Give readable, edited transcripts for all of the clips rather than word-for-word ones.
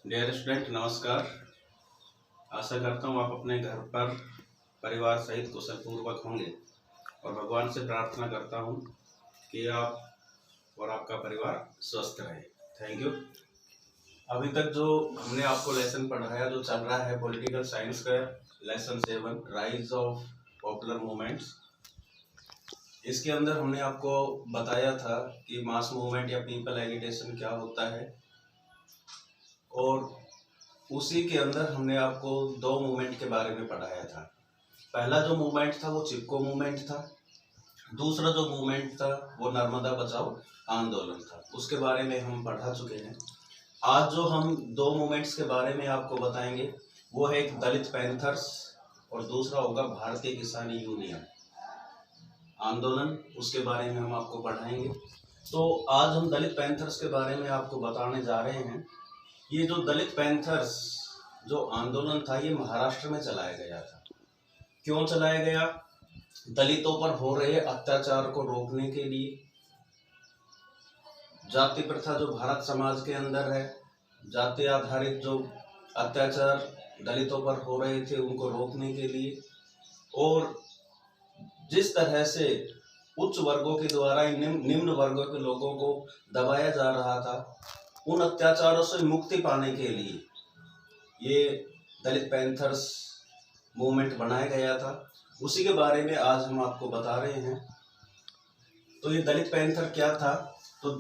Dear student, नमस्कार। आशा करता हूँ आप अपने घर पर परिवार सहित कुशल पूर्वक होंगे और भगवान से प्रार्थना करता हूँ कि आप और आपका परिवार स्वस्थ रहे। Thank you. अभी तक जो हमने आपको लेसन पढ़ाया जो चल रहा है पॉलिटिकल साइंस का lesson 7 rise of popular movements, इसके अंदर हमने आपको बताया था कि मास मूवमेंट या पीपल एगिटेशन क्या होता है, और उसी के अंदर हमने आपको दो मूवमेंट के बारे में पढ़ाया था। पहला जो मूवमेंट था वो चिपको मूवमेंट था, दूसरा जो मूवमेंट था वो नर्मदा बचाओ आंदोलन था। उसके बारे में हम पढ़ा चुके हैं। आज जो हम दो मूवमेंट्स के बारे में आपको बताएंगे वो है एक दलित पैंथर्स और दूसरा होगा भारतीय किसान यूनियन आंदोलन। उसके बारे में हम आपको पढ़ाएंगे। तो आज हम दलित पैंथर्स के बारे में आपको बताने जा रहे हैं। ये जो दलित पैंथर्स जो आंदोलन था ये महाराष्ट्र में चलाया गया था। क्यों चलाया गया? दलितों पर हो रहे अत्याचार को रोकने के लिए। जाति प्रथा जो भारत समाज के अंदर है, जाति आधारित जो अत्याचार दलितों पर हो रहे थे उनको रोकने के लिए, और जिस तरह से उच्च वर्गों के द्वारा निम्न वर्गों के लोगों को दबाया जा रहा था, उन अत्याचारों से मुक्ति पाने के लिए ये दलित पैंथर्स मूवमेंट बनाया गया था। उसी के बारे में आज हम आपको बता रहे हैं। तो ये दलित पैंथर क्या था? तो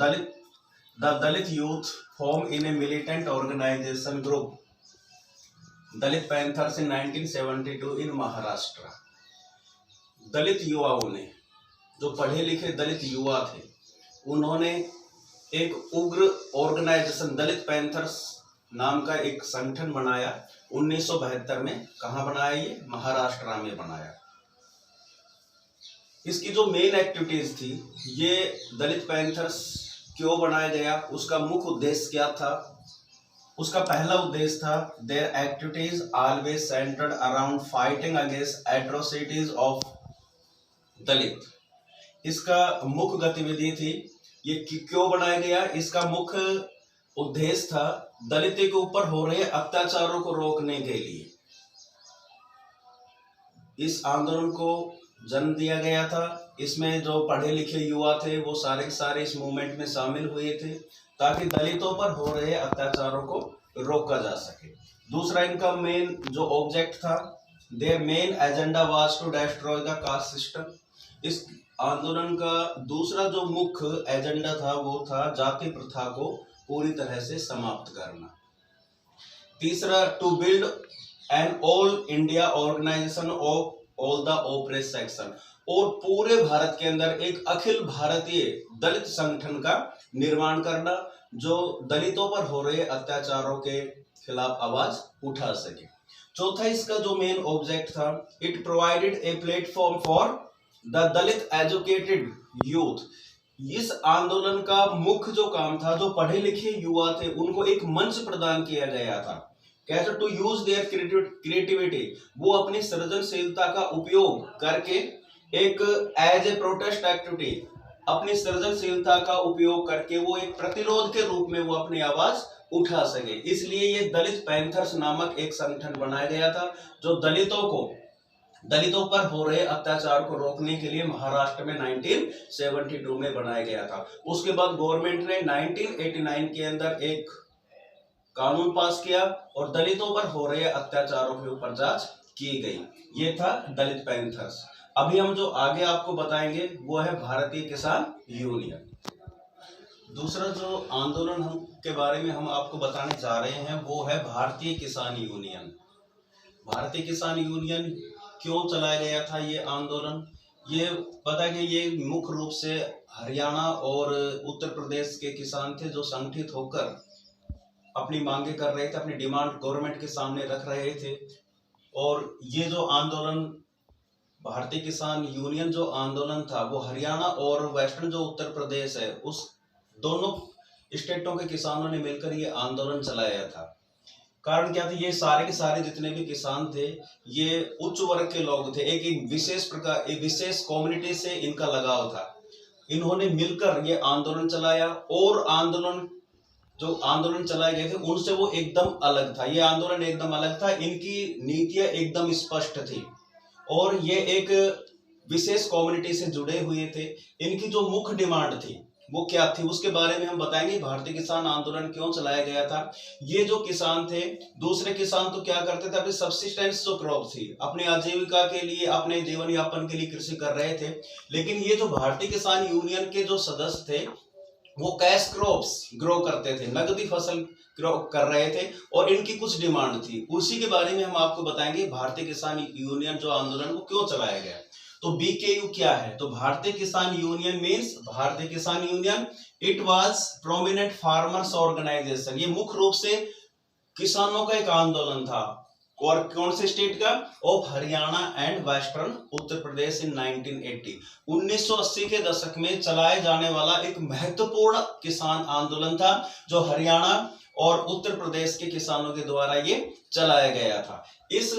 Dalit youth form in a militant organisation group Dalit Panthers in 1972 in Maharashtra. Dalit युवाओं ने, जो पढ़े लिखे दलित युवा थे, उन्होंने एक उग्र ऑर्गेनाइजेशन दलित पैंथर्स नाम का एक संगठन बनाया 1972 में। कहाँ बनाया? ये महाराष्ट्र में बनाया। इसकी जो मेन एक्टिविटीज थी, ये दलित पैंथर्स क्यों बनाया गया, उसका मुख्य उद्देश्य क्या था? उसका पहला उद्देश्य था their activities always centred around fighting against atrocities of Dalit. इसका मुख्य गतिविधि थी। ये क्यों बनाया गया? इसका मुख्य उद्देश्य था दलितों के ऊपर हो रहे अत्याचारों को रोकने के लिए। इस आंदोलन को जन्म दिया गया था। इसमें जो पढ़े लिखे युवा थे वो सारे के सारे इस मूवमेंट में शामिल हुए थे ताकि दलितों पर हो रहे अत्याचारों को रोका जा सके। दूसरा इनका मेन जो ऑब्जेक्ट था, their main agenda was to destroy the caste system. इस आंदोलन का दूसरा जो मुख्य एजेंडा था वो था जाति प्रथा को पूरी तरह से समाप्त करना। तीसरा, to build an all India organisation of all the oppressed section, और पूरे भारत के अंदर एक अखिल भारतीय दलित संगठन का निर्माण करना जो दलितों पर हो रहे अत्याचारों के खिलाफ आवाज उठा सके। चौथा इसका जो मेन ऑब्जेक्ट था, it provided a platform for the Dalit educated youth. इस आंदोलन का मुख्य जो काम था, जो पढ़े लिखे युवा थे उनको एक मंच प्रदान किया गया था। कैसे? टू यूज देयर क्रिएटिविटी, वो अपनी सृजनशीलता का उपयोग करके एक एज ए प्रोटेस्ट एक्टिविटी, अपनी सृजनशीलता का उपयोग करके वो एक प्रतिरोध के रूप में वो अपनी आवाज उठा सके। इसलिए ये दलित पैंथर्स नामक एक संगठन बनाया गया था जो दलितों पर हो रहे अत्याचार को रोकने के लिए महाराष्ट्र में 1972 में बनाया गया था। उसके बाद गवर्नमेंट ने 1989 के अंदर एक कानून पास किया और दलितों पर हो रहे अत्याचारों के ऊपर जांच की गई। ये था दलित पैंथर्स। अभी हम जो आगे आपको बताएंगे वो है भारतीय किसान यूनियन। दूसरा जो आंदोलन हम के बारे में हम आपको बताने जा रहे हैं वो है भारतीय किसान यूनियन। भारतीय किसान यूनियन क्यों चलाया गया था ये आंदोलन? ये पता है कि ये मुख्य रूप से हरियाणा और उत्तर प्रदेश के किसान थे जो संगठित होकर अपनी मांगे कर रहे थे, अपनी डिमांड गवर्नमेंट के सामने रख रहे थे। और ये जो आंदोलन भारतीय किसान यूनियन जो आंदोलन था वो हरियाणा और वेस्टर्न जो उत्तर प्रदेश है उस दोनों स्टेटों के किसानों ने मिलकर ये आंदोलन चलाया था। कारण क्या था? ये सारे के सारे जितने भी किसान थे ये उच्च वर्ग के लोग थे। एक विशेष कम्युनिटी से इनका लगाव था। इन्होंने मिलकर ये आंदोलन चलाया और आंदोलन जो आंदोलन चलाए गए थे उनसे वो एकदम अलग था। ये आंदोलन एकदम अलग था, इनकी नीतियां एकदम स्पष्ट थी और ये एक विशेष कम्युनिटी से जुड़े हुए थे। इनकी जो मुख्य डिमांड थी वो क्या थी उसके बारे में हम बताएंगे। भारतीय किसान आंदोलन क्यों चलाया गया था। ये जो किसान थे, दूसरे किसान तो क्या करते थे, अपनी सब्सिस्टेंस जो क्रॉप थी, अपनी आजीविका के लिए, अपने जीवन यापन के लिए कृषि कर रहे थे। लेकिन ये जो भारतीय किसान यूनियन के जो सदस्य थे वो कैश क्रॉप्स ग्रो करते थे, नकदी फसल ग्रो कर रहे थे और इनकी कुछ डिमांड थी। उसी के बारे में हम आपको बताएंगे भारतीय किसान यूनियन जो आंदोलन को क्यों चलाया गया। तो बीकेयू क्या है, तो भारतीय Kisan union means Bharatiya Kisan Union it was prominent farmers organisation. ये मुख्य रूप से किसानों का एक आंदोलन था। और कौन से स्टेट का, of Haryana and western Uttar Pradesh इन 1980। 1980 के दशक में चलाए जाने वाला एक महत्वपूर्ण किसान आंदोलन था जो हरियाणा और उत्तर प्रदेश के किसानों के द्वारा ये चलाया गया था। इस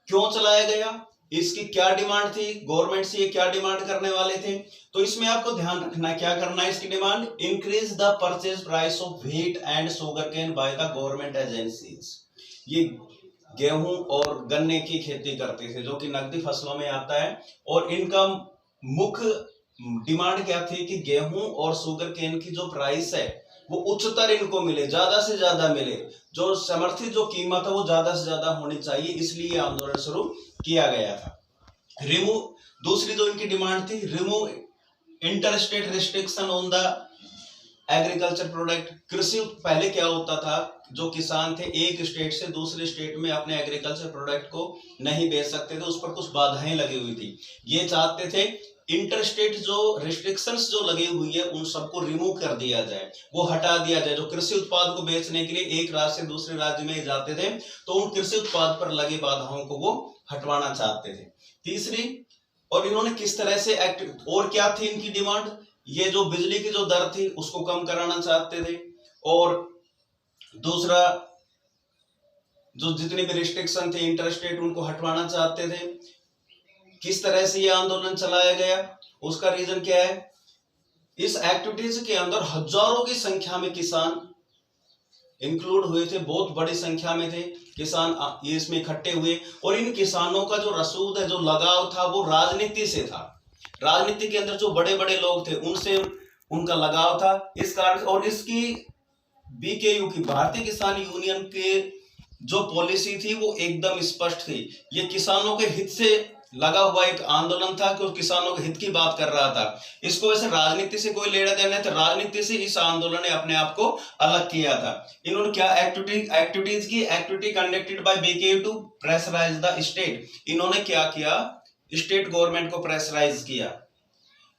क्यों चलाया गया, इसकी क्या डिमांड थी, गवर्नमेंट से ये क्या डिमांड करने वाले थे, तो इसमें आपको ध्यान रखना क्या करना है। इसकी demand, increase the purchase price of wheat and sugar cane by the government agencies. ये गेहूं और गन्ने की खेती करते थे जो कि नकदी फसलों में आता है और इनका मुख्य डिमांड क्या थी कि गेहूं और शुगर केन की जो प्राइस है वो उच्चतर इनको मिले, ज्यादा से ज्यादा मिले, जो समर्थित जो कीमत है वो ज्यादा से ज्यादा होनी चाहिए, इसलिए आंदोलन शुरू किया गया था। रिमूव, दूसरी जो इनकी डिमांड थी, remove interstate restriction on the agriculture product. कृषि पहले क्या होता था, जो किसान थे एक स्टेट से दूसरे स्टेट में अपने एग्रीकल्चर प्रोडक्ट को नहीं बेच सकते थे, उस पर कुछ बाधाएं लगी हुई थी। ये चाहते थे इंटरस्टेट जो रिस्ट्रिक्शंस जो लगी हुई है उन सबको रिमूव कर दिया जाए, वो हटा दिया जाए। जो कृषि उत्पाद को बेचने के लिए एक राज्य से दूसरे राज्य में जाते थे तो उन कृषि उत्पाद पर लगे बाधाओं को वो हटवाना चाहते थे। तीसरी, और इन्होंने किस तरह से एक्ट, और क्या थी इनकी डिमांड, ये जो बिजली की जो दर थी उसको कम कराना चाहते थे और दूसरा जो जितने भी रिस्ट्रिक्शन थे इंटरस्टेट उनको हटवाना चाहते थे। किस तरह से ये आंदोलन चलाया गया, उसका रीजन क्या है, इस एक्टिविटीज के अंदर हजारों की संख्या में किसान इंक्लूड हुए थे, बहुत बड़ी संख्या में थे किसान ये इसमें इकट्ठे हुए और इन किसानों का जो रसूद है, जो लगाव था वो राजनीति से था। राजनीति के अंदर जो बड़े बड़े लोग थे उनसे उनका लगाव था। इस कारण और इसकी बीकेयू की, भारतीय किसान यूनियन के जो पॉलिसी थी वो एकदम स्पष्ट थी। ये किसानों के हित से लगा हुआ एक आंदोलन था कि किसानों के हित की बात कर रहा था। इसको वैसे राजनीति से कोई लेना देना था, राजनीति से इस आंदोलन ने अपने आप को अलग किया था। इन्होंने क्या एक्टिविटीज की, activity conducted by BKU to pressurise the state. इन्होंने क्या किया, स्टेट गवर्नमेंट को प्रेशराइज किया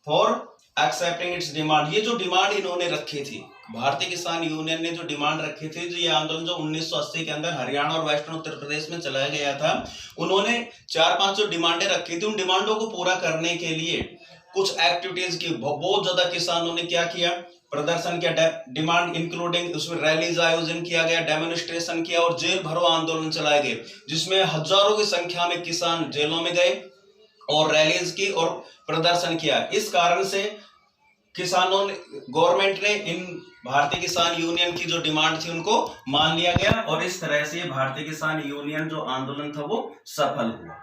फॉर एक्सेप्टिंग इट्स डिमांड। ये जो डिमांड इन्होंने रखी थी, भारतीय किसान यूनियन ने जो डिमांड रखी थी, जो ये आंदोलन जो 1980 के अंदर हरियाणा और वेस्टर्न उत्तर प्रदेश में चलाया गया था, उन्होंने 4-5 जो डिमांडें रखी थी, उन डिमांडों को पूरा करने के लिए कुछ एक्टिविटीज की, बहुत ज्यादा किसानों ने क्या किया, प्रदर्शन किया, डिमांड इंक्लूडिंग उसमें रैलीज आयोजन किया गया, डेमोन्स्ट्रेशन किया और जेल भरो आंदोलन चलाए गए, जिसमें हजारों की संख्या में किसान जेलों में गए और रैलीज की और प्रदर्शन किया। इस कारण से किसानों ने, गवर्नमेंट ने इन भारतीय किसान यूनियन की जो डिमांड थी उनको मान लिया गया और इस तरह से भारतीय किसान यूनियन जो आंदोलन था वो सफल हुआ।